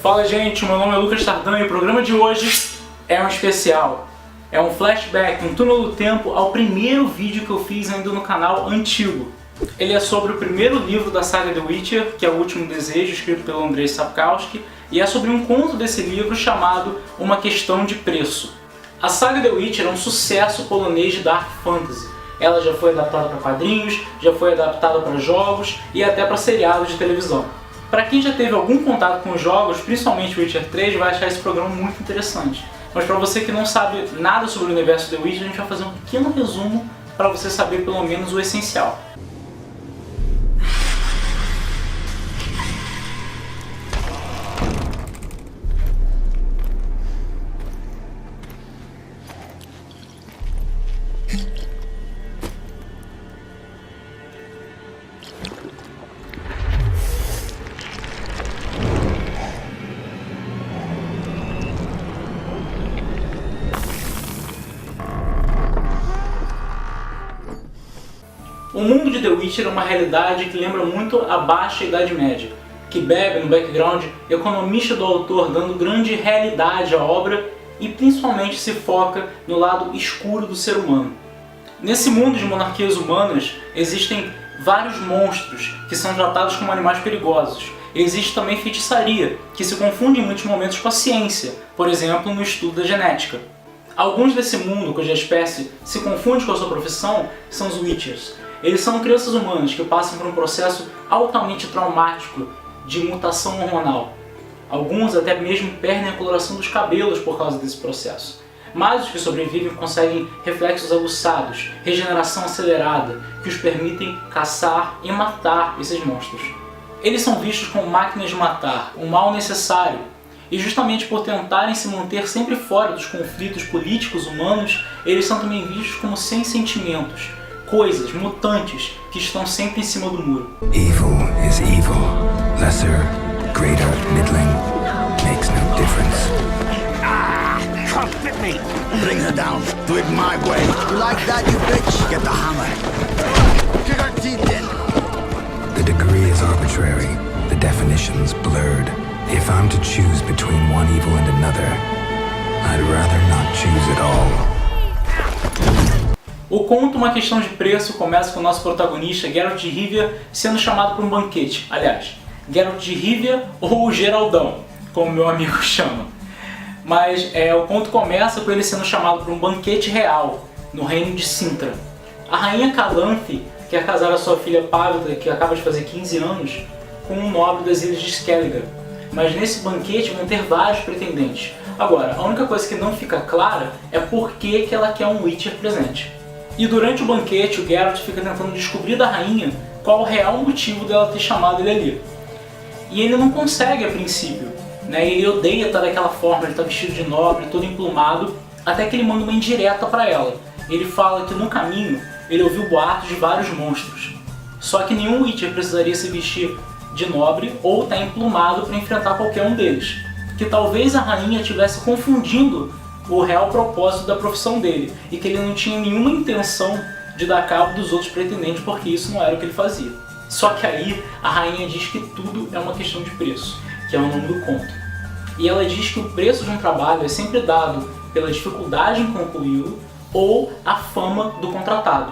Fala gente, meu nome é Lucas Tardan e o programa de hoje é um especial. É um flashback, um túnel do tempo ao primeiro vídeo que eu fiz ainda no canal antigo. Ele é sobre o primeiro livro da saga The Witcher, que é O Último Desejo, escrito pelo Andrzej Sapkowski, e é sobre um conto desse livro chamado Uma Questão de Preço. A saga The Witcher é um sucesso polonês de Dark Fantasy. Ela já foi adaptada para quadrinhos, já foi adaptada para jogos e até para seriados de televisão. Para quem já teve algum contato com os jogos, principalmente Witcher 3, vai achar esse programa muito interessante. Mas para você que não sabe nada sobre o universo The Witcher, a gente vai fazer um pequeno resumo para você saber pelo menos o essencial. O mundo de The Witcher é uma realidade que lembra muito a Baixa Idade Média, que bebe no background economista do autor, dando grande realidade à obra e principalmente se foca no lado escuro do ser humano. Nesse mundo de monarquias humanas existem vários monstros que são tratados como animais perigosos. Existe também feitiçaria, que se confunde em muitos momentos com a ciência, por exemplo no estudo da genética. Alguns desse mundo cuja espécie se confunde com a sua profissão são os Witchers. Eles são crianças humanas que passam por um processo altamente traumático de mutação hormonal. Alguns até mesmo perdem a coloração dos cabelos por causa desse processo. Mas os que sobrevivem conseguem reflexos aguçados, regeneração acelerada, que os permitem caçar e matar esses monstros. Eles são vistos como máquinas de matar, um mal necessário, e justamente por tentarem se manter sempre fora dos conflitos políticos humanos, eles são também vistos como sem sentimentos, coisas, mutantes, que estão sempre em cima do muro. Evil is evil. Lesser, greater, middling, makes no difference. Come fit me! Bring her down. Do it my way. You like that, you bitch? Get the hammer. Kick her teeth in. The degree is arbitrary, the definition's blurred. If I'm to choose between one evil and another, I'd rather not choose at all. O conto Uma Questão de Preço começa com o nosso protagonista, Geralt de Rivia, sendo chamado para um banquete. Aliás, Geralt de Rivia ou o Geraldão, como meu amigo chama. Mas o conto começa com ele sendo chamado para um banquete real, no reino de Sintra. A rainha Calanthe quer casar a sua filha Pávila, que acaba de fazer 15 anos, com um nobre das ilhas de Skellige. Mas nesse banquete vão ter vários pretendentes. Agora, a única coisa que não fica clara é por que ela quer um Witcher presente. E durante o banquete, o Geralt fica tentando descobrir da rainha qual o real motivo dela ter chamado ele ali. E ele não consegue a princípio, né? Ele odeia estar daquela forma, ele está vestido de nobre, todo emplumado, até que ele manda uma indireta para ela. Ele fala que no caminho ele ouviu boatos de vários monstros. Só que nenhum Witcher precisaria se vestir de nobre ou estar emplumado para enfrentar qualquer um deles. Que talvez a rainha estivesse confundindo o real propósito da profissão dele, e que ele não tinha nenhuma intenção de dar cabo dos outros pretendentes, porque isso não era o que ele fazia. Só que aí a rainha diz que tudo é uma questão de preço, que é o nome do conto. E ela diz que o preço de um trabalho é sempre dado pela dificuldade em concluí-lo ou a fama do contratado.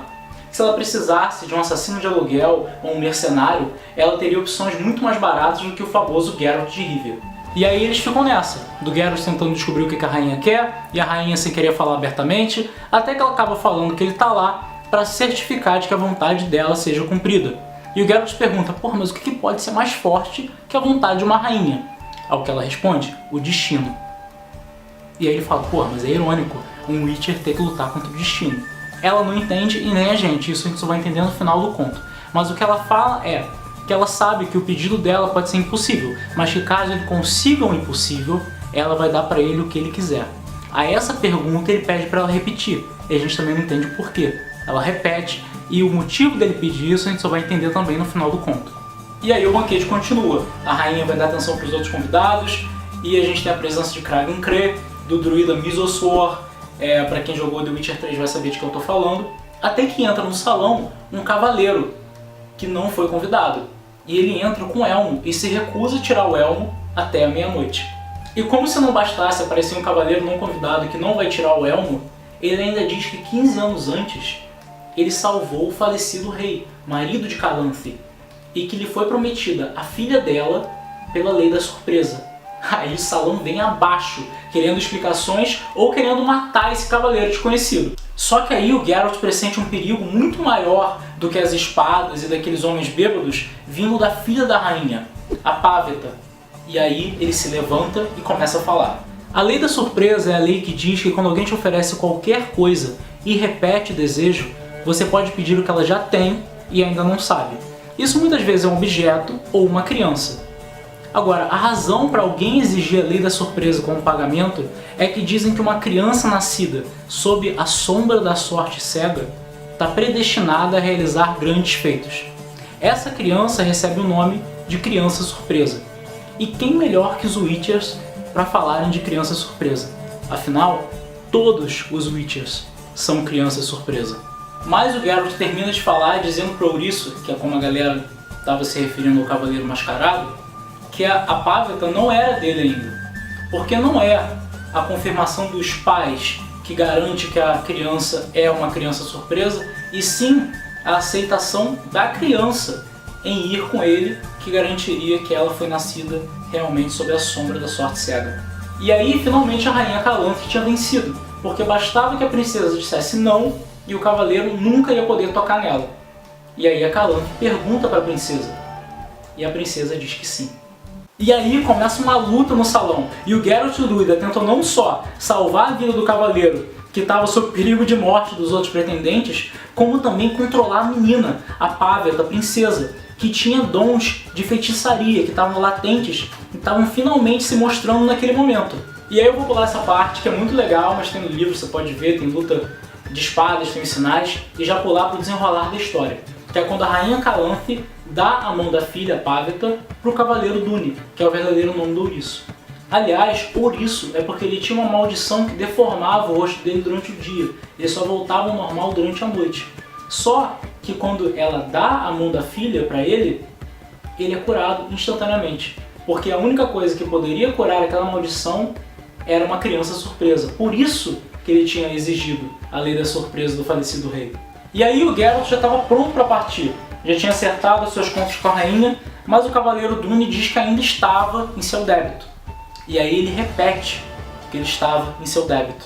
Se ela precisasse de um assassino de aluguel ou um mercenário, ela teria opções muito mais baratas do que o famoso Geralt de Rivia. E aí eles ficam nessa, do Geralt tentando descobrir o que a rainha quer, e a rainha sem querer falar abertamente, até que ela acaba falando que ele tá lá para certificar de que a vontade dela seja cumprida. E o Geralt pergunta, porra, mas o que pode ser mais forte que a vontade de uma rainha? Ao que ela responde, o destino. E aí ele fala, porra, mas é irônico um Witcher ter que lutar contra o destino. Ela não entende e nem a gente, isso a gente só vai entender no final do conto. Mas o que ela fala é que ela sabe que o pedido dela pode ser impossível, mas que caso ele consiga o impossível, ela vai dar para ele o que ele quiser. A essa pergunta ele pede para ela repetir, e a gente também não entende o porquê. Ela repete, e o motivo dele pedir isso a gente só vai entender também no final do conto. E aí o banquete continua, a rainha vai dar atenção para os outros convidados, e a gente tem a presença de Kragan Krê, do druida Misoswar, para quem jogou The Witcher 3 vai saber de que eu tô falando, até que entra no salão um cavaleiro que não foi convidado. E ele entra com o elmo e se recusa a tirar o elmo até a meia-noite. E como se não bastasse aparecer um cavaleiro não convidado que não vai tirar o elmo, ele ainda diz que 15 anos antes ele salvou o falecido rei, marido de Calanthe, e que lhe foi prometida a filha dela pela lei da surpresa. Aí o salão vem abaixo, querendo explicações ou querendo matar esse cavaleiro desconhecido. Só que aí o Geralt pressente um perigo muito maior do que as espadas e daqueles homens bêbados vindo da filha da rainha, a Páveta. E aí ele se levanta e começa a falar. A lei da surpresa é a lei que diz que quando alguém te oferece qualquer coisa e repete o desejo, você pode pedir o que ela já tem e ainda não sabe. Isso muitas vezes é um objeto ou uma criança. Agora, a razão para alguém exigir a lei da surpresa como pagamento é que dizem que uma criança nascida sob a sombra da sorte cega está predestinada a realizar grandes feitos. Essa criança recebe o nome de criança surpresa. E quem melhor que os Witchers para falarem de criança surpresa? Afinal, todos os Witchers são crianças surpresa. Mas o Geralt termina de falar dizendo para Ouriço, que é como a galera estava se referindo ao Cavaleiro Mascarado, que a Páveta não era dele ainda. Porque não é a confirmação dos pais que garante que a criança é uma criança surpresa, e sim a aceitação da criança em ir com ele que garantiria que ela foi nascida realmente sob a sombra da sorte cega. E aí finalmente a rainha Calanthe tinha vencido, porque bastava que a princesa dissesse não e o cavaleiro nunca ia poder tocar nela. E aí a Calanthe pergunta para a princesa, e a princesa diz que sim. E aí começa uma luta no salão, e o Geralt de Druida tentou não só salvar a vida do cavaleiro, que estava sob perigo de morte dos outros pretendentes, como também controlar a menina, a Páveta, a princesa, que tinha dons de feitiçaria, que estavam latentes e estavam finalmente se mostrando naquele momento. E aí eu vou pular essa parte, que é muito legal, mas tem no livro, você pode ver, tem luta de espadas, tem os sinais, e já pular para o desenrolar da história, que é quando a rainha Calanthe dá a mão da filha, Páveta, para o cavaleiro Dune, que é o verdadeiro nome do Ouriço. Aliás, Ouriço é porque ele tinha uma maldição que deformava o rosto dele durante o dia, ele só voltava ao normal durante a noite. Só que quando ela dá a mão da filha para ele é curado instantaneamente, porque a única coisa que poderia curar aquela maldição era uma criança surpresa. Por isso que ele tinha exigido a lei da surpresa do falecido rei. E aí o Geralt já estava pronto para partir, já tinha acertado os seus contos com a rainha, mas o cavaleiro Dune diz que ainda estava em seu débito. E aí ele repete que ele estava em seu débito.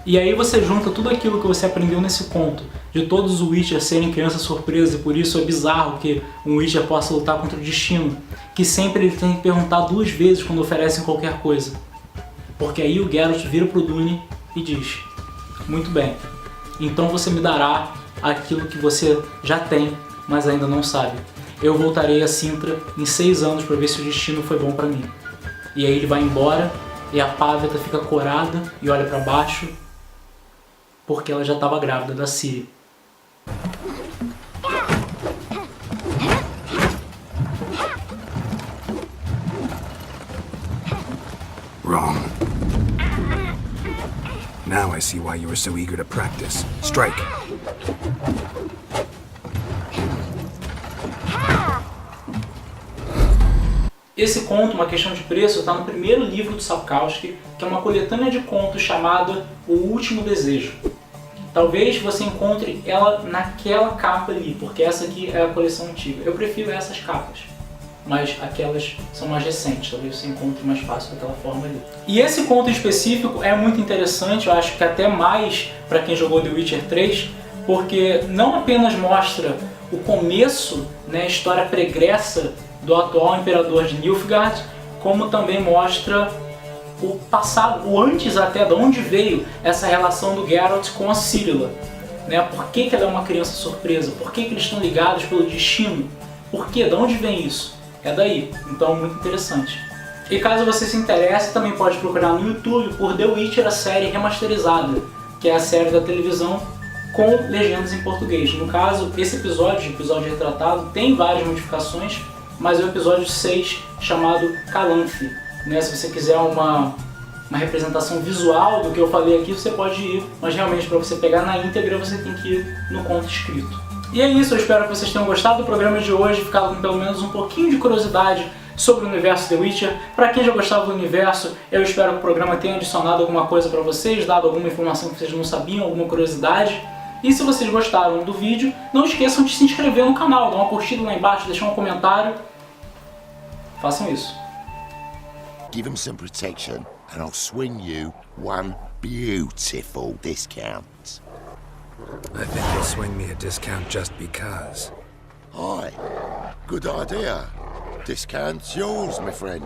E aí você junta tudo aquilo que você aprendeu nesse conto, de todos os Witchers serem crianças surpresas, e por isso é bizarro que um Witcher possa lutar contra o destino, que sempre ele tem que perguntar 2 vezes quando oferecem qualquer coisa. Porque aí o Geralt vira pro Dune e diz: muito bem, então você me dará aquilo que você já tem, mas ainda não sabe. Eu voltarei a Cintra em 6 anos para ver se o destino foi bom para mim. E aí ele vai embora e a Páveta fica corada e olha para baixo, porque ela já estava grávida da Ciri. Wrong. Now I see why you were so eager to practice. Strike. Esse conto, Uma Questão de Preço, está no primeiro livro do Sapkowski, que é uma coletânea de contos chamada O Último Desejo. Talvez você encontre ela naquela capa ali, porque essa aqui é a coleção antiga. Eu prefiro essas capas, mas aquelas são mais recentes, talvez você encontre mais fácil daquela forma ali. E esse conto em específico é muito interessante, eu acho que até mais para quem jogou The Witcher 3, porque não apenas mostra o começo, né, a história pregressa do atual imperador de Nilfgaard, como também mostra o passado, o antes até, de onde veio essa relação do Geralt com a Círila, né? Por que ela é uma criança surpresa? Por que eles estão ligados pelo destino? Por quê? De onde vem isso? É daí. Então, muito interessante. E caso você se interesse, também pode procurar no YouTube por The Witcher, a série remasterizada, que é a série da televisão com legendas em português. No caso, esse episódio retratado, tem várias modificações, mas é o episódio 6, chamado Calanthe. Né? Se você quiser uma representação visual do que eu falei aqui, você pode ir, mas realmente para você pegar na íntegra, você tem que ir no conto escrito. E é isso, eu espero que vocês tenham gostado do programa de hoje, ficado com pelo menos um pouquinho de curiosidade sobre o universo The Witcher. Para quem já gostava do universo, eu espero que o programa tenha adicionado alguma coisa para vocês, dado alguma informação que vocês não sabiam, alguma curiosidade. E se vocês gostaram do vídeo, não esqueçam de se inscrever no canal, dar uma curtida lá embaixo, deixar um comentário. Façam isso. Give him some protection, and I'll swing you one beautiful discount. I think you'll swing me a discount just because. Aye, good idea. Discount's yours, my friend.